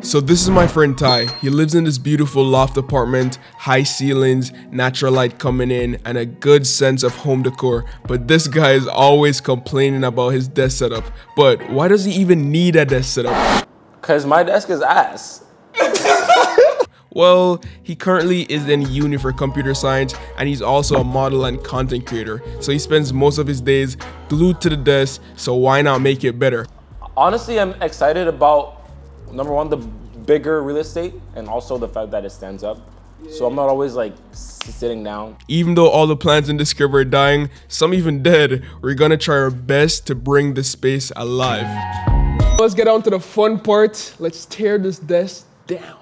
So this is my friend Ty. He lives in this beautiful loft apartment, high ceilings, natural light coming in, and a good sense of home decor. But this guy is always complaining about his desk setup. But why does he even need a desk setup? Cause my desk is ass. Well, he currently is in uni for computer science, and he's also a model and content creator. So he spends most of his days glued to the desk, so why not make it better? Honestly, I'm excited about, number one, the bigger real estate, and also the fact that it stands up. So I'm not always like sitting down. Even though all the plants in this crib are dying, some even dead, we're gonna try our best to bring the space alive. Let's get on to the fun part. Let's tear this desk down.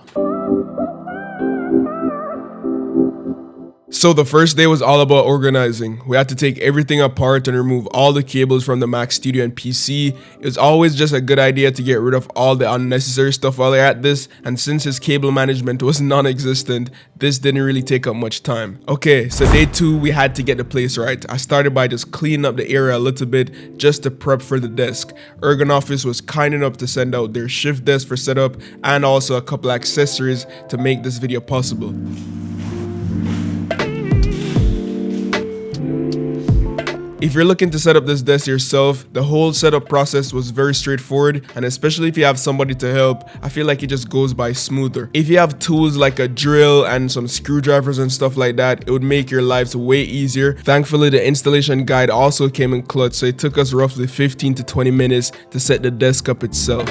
So the first day was all about organizing. We had to take everything apart and remove all the cables from the Mac Studio and PC. It was always just a good idea to get rid of all the unnecessary stuff while you're at this, and since his cable management was non-existent, this didn't really take up much time. Okay, so day 2 we had to get the place right. I started by just cleaning up the area a little bit just to prep for the desk. Ergonofis was kind enough to send out their shift desk for setup and also a couple accessories to make this video possible. If you're looking to set up this desk yourself, the whole setup process was very straightforward, and especially if you have somebody to help, I feel like it just goes by smoother. If you have tools like a drill and some screwdrivers and stuff like that, it would make your lives way easier. Thankfully, the installation guide also came in clutch, so it took us roughly 15 to 20 minutes to set the desk up itself.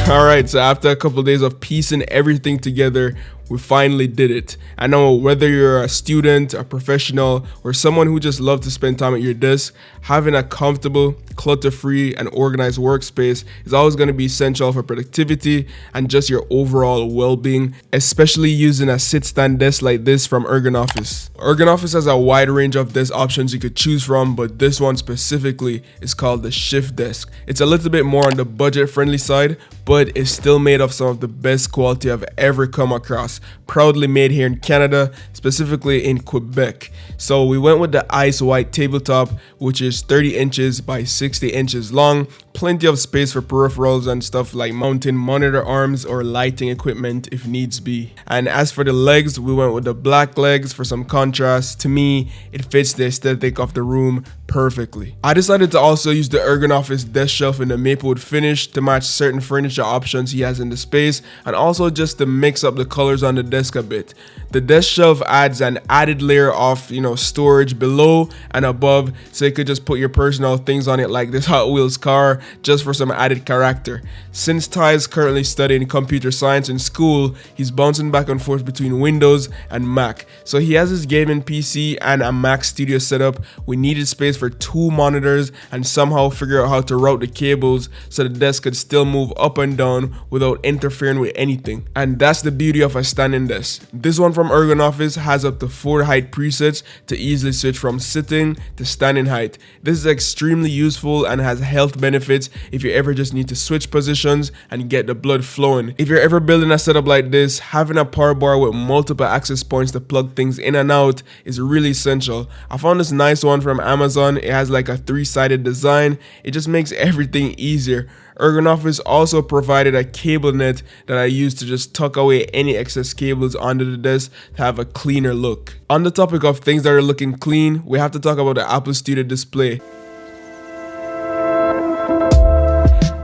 Alright, so after a couple of days of piecing everything together, we finally did it. I know whether you're a student, a professional, or someone who just loves to spend time at your desk, having a comfortable, clutter-free, and organized workspace is always going to be essential for productivity and just your overall well-being, especially using a sit-stand desk like this from Ergonofis. Ergonofis has a wide range of desk options you could choose from, but this one specifically is called the Shift Desk. It's a little bit more on the budget-friendly side, but it's still made of some of the best quality I've ever come across. Proudly made here in Canada, specifically in Quebec. So we went with the ice white tabletop, which is 30 inches by 60 inches long. Plenty of space for peripherals and stuff like mounting monitor arms or lighting equipment if needs be. And as for the legs, we went with the black legs for some contrast. To me, it fits the aesthetic of the room perfectly. I decided to also use the Ergonofis desk shelf in the maple wood finish to match certain furniture options he has in the space, and also just to mix up the colors on the desk a bit. The desk shelf adds an added layer of storage below and above, so you could just put your personal things on it like this Hot Wheels car, just for some added character. Since Ty is currently studying computer science in school, he's bouncing back and forth between Windows and Mac. So he has his gaming PC and a Mac Studio setup. We needed space for 2 monitors and somehow figure out how to route the cables so the desk could still move up and down without interfering with anything. And that's the beauty of a standing desk. This one from Ergonofis has up to 4 height presets to easily switch from sitting to standing height. This is extremely useful and has health benefits if you ever just need to switch positions and get the blood flowing. If you're ever building a setup like this, having a power bar with multiple access points to plug things in and out is really essential. I found this nice one from Amazon. It has like a 3-sided design. It just makes everything easier. Ergonofis also provided a cable net that I used to just tuck away any excess cables under the desk to have a cleaner look. On the topic of things that are looking clean, we have to talk about the Apple Studio display.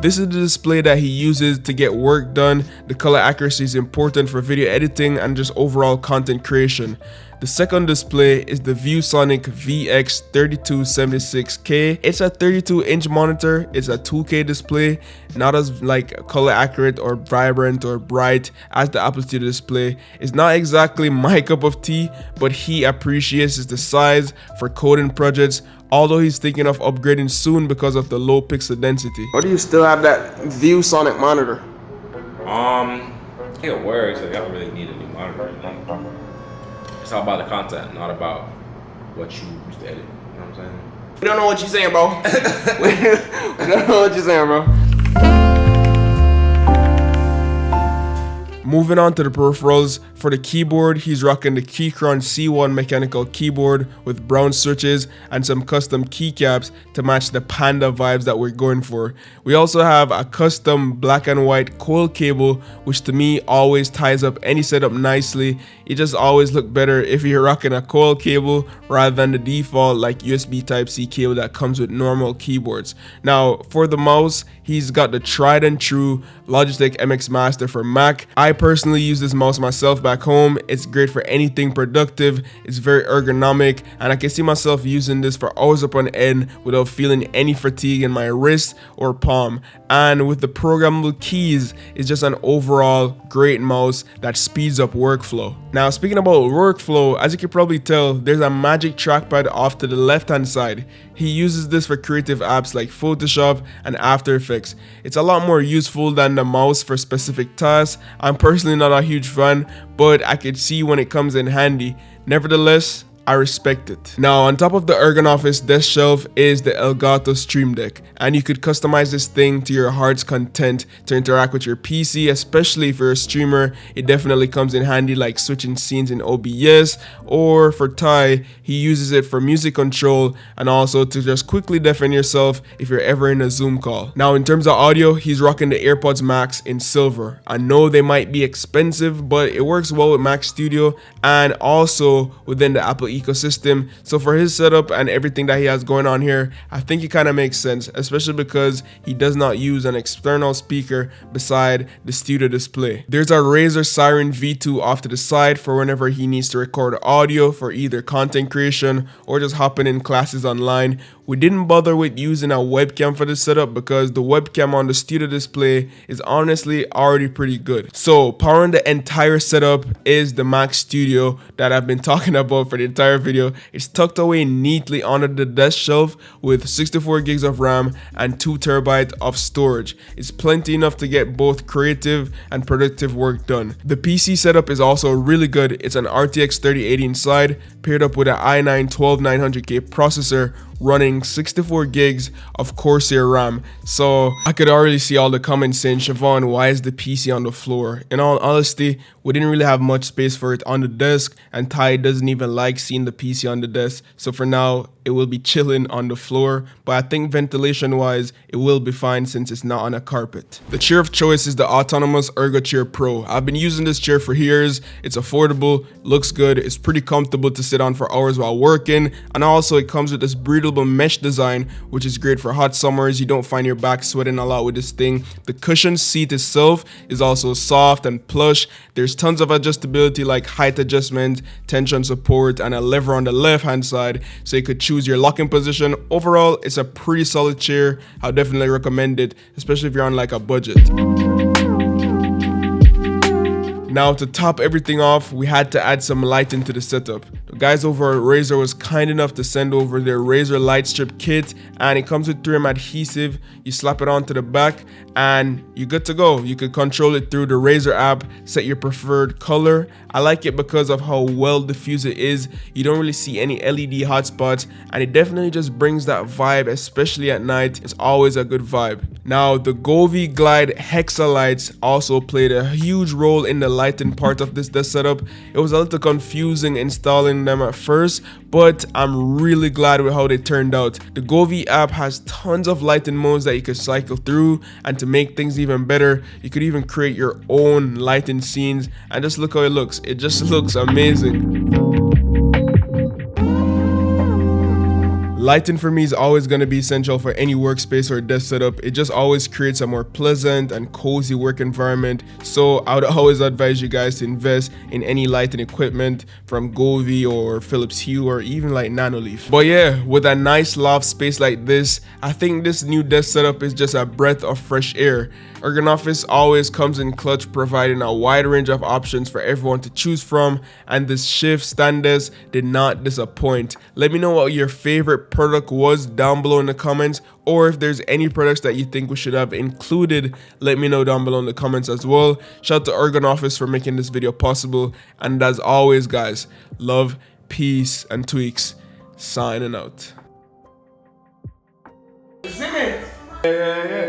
This is the display that he uses to get work done. The color accuracy is important for video editing and just overall content creation. The second display is the ViewSonic VX3276K. It's a 32-inch monitor. It's a 2K display, not as like color accurate or vibrant or bright as the Apple Studio display. It's not exactly my cup of tea, but he appreciates the size for coding projects, although he's thinking of upgrading soon because of the low pixel density. Why do you still have that ViewSonic monitor? I think it works. Like, I don't really need a new monitor. It's all about the content, not about what you used to edit. You know what I'm saying? We don't know what you're saying, bro. We don't know what you're saying, bro. Moving on to the peripherals, for the keyboard, he's rocking the Keychron C1 mechanical keyboard with brown switches and some custom keycaps to match the panda vibes that we're going for. We also have a custom black and white coil cable, which to me always ties up any setup nicely. It just always look better if you're rocking a coil cable rather than the default like USB Type-C cable that comes with normal keyboards. Now, for the mouse, he's got the tried and true Logitech MX Master for Mac. I personally use this mouse myself back home. It's great for anything productive. It's very ergonomic, and I can see myself using this for hours upon end without feeling any fatigue in my wrist or palm. And with the programmable keys, it's just an overall great mouse that speeds up workflow. Now, speaking about workflow, as you can probably tell, there's a magic trackpad off to the left hand side. He uses this for creative apps like Photoshop and After Effects. It's a lot more useful than the mouse for specific tasks. I'm personally not a huge fan, but I could see when it comes in handy. Nevertheless, I respect it. Now, on top of the Ergonofis desk shelf is the Elgato Stream Deck, and you could customize this thing to your heart's content to interact with your PC, especially if you're a streamer. It definitely comes in handy, like switching scenes in OBS, or for Ty, he uses it for music control and also to just quickly deafen yourself if you're ever in a Zoom call. Now, in terms of audio, he's rocking the AirPods Max in silver. I know they might be expensive, but it works well with Mac Studio and also within the Apple ecosystem. So for his setup and everything that he has going on here, I think it kind of makes sense, especially because he does not use an external speaker beside the studio display. There's a Razer Siren V2 off to the side for whenever he needs to record audio for either content creation or just hopping in classes online. We didn't bother with using a webcam for this setup because the webcam on the studio display is honestly already pretty good. So powering the entire setup is the Mac Studio that I've been talking about for the entire video. It's tucked away neatly under the desk shelf with 64 gigs of RAM and 2 TB of storage. It's plenty enough to get both creative and productive work done. The PC setup is also really good. It's an RTX 3080 inside, paired up with an i9-12900K processor running 64 gigs of Corsair Ram. So I could already see all the comments saying, Shevon, why is the PC on the floor? In all honesty, we didn't really have much space for it on the desk, and Ty doesn't even like seeing the PC on the desk. So for now, it will be chilling on the floor, but I think ventilation wise, it will be fine since it's not on a carpet. The chair of choice is the Autonomous Ergo Chair Pro. I've been using this chair for years. It's affordable, looks good, it's pretty comfortable to sit on for hours while working, and also it comes with this breathable mesh design, which is great for hot summers. You don't find your back sweating a lot with this thing. The cushion seat itself is also soft and plush. There's tons of adjustability like height adjustment, tension support, and a lever on the left hand side so you could choose your locking position. Overall, it's a pretty solid chair. I'll definitely recommend it, especially if you're on like a budget. Now, to top everything off, we had to add some light into the setup. The guys over at Razer was kind enough to send over their Razer light strip kit, and it comes with 3M adhesive. You slap it onto the back and you're good to go. You could control it through the Razer app, set your preferred color. I like it because of how well diffused it is. You don't really see any LED hotspots, and it definitely just brings that vibe, especially at night. It's always a good vibe. Now, the Govee Glide Hexa lights also played a huge role in the lighting part of this desk setup. It was a little confusing installing them at first, but I'm really glad with how they turned out. The Govee app has tons of lighting modes that you could cycle through, and to make things even better, you could even create your own lighting scenes, and just look how it looks. It just looks amazing. Lighting for me is always going to be essential for any workspace or desk setup. It just always creates a more pleasant and cozy work environment. So I would always advise you guys to invest in any lighting equipment from Govee or Philips Hue or even like Nanoleaf. But yeah, with a nice loft space like this, I think this new desk setup is just a breath of fresh air. Ergonofis always comes in clutch, providing a wide range of options for everyone to choose from, and this Shift stand desk did not disappoint. Let me know what your favorite product was down below in the comments, or if there's any products that you think we should have included, let me know down below in the comments as well. Shout out to Ergonofis for making this video possible, and as always guys, love, peace, and tweaks. Signing out. Yeah.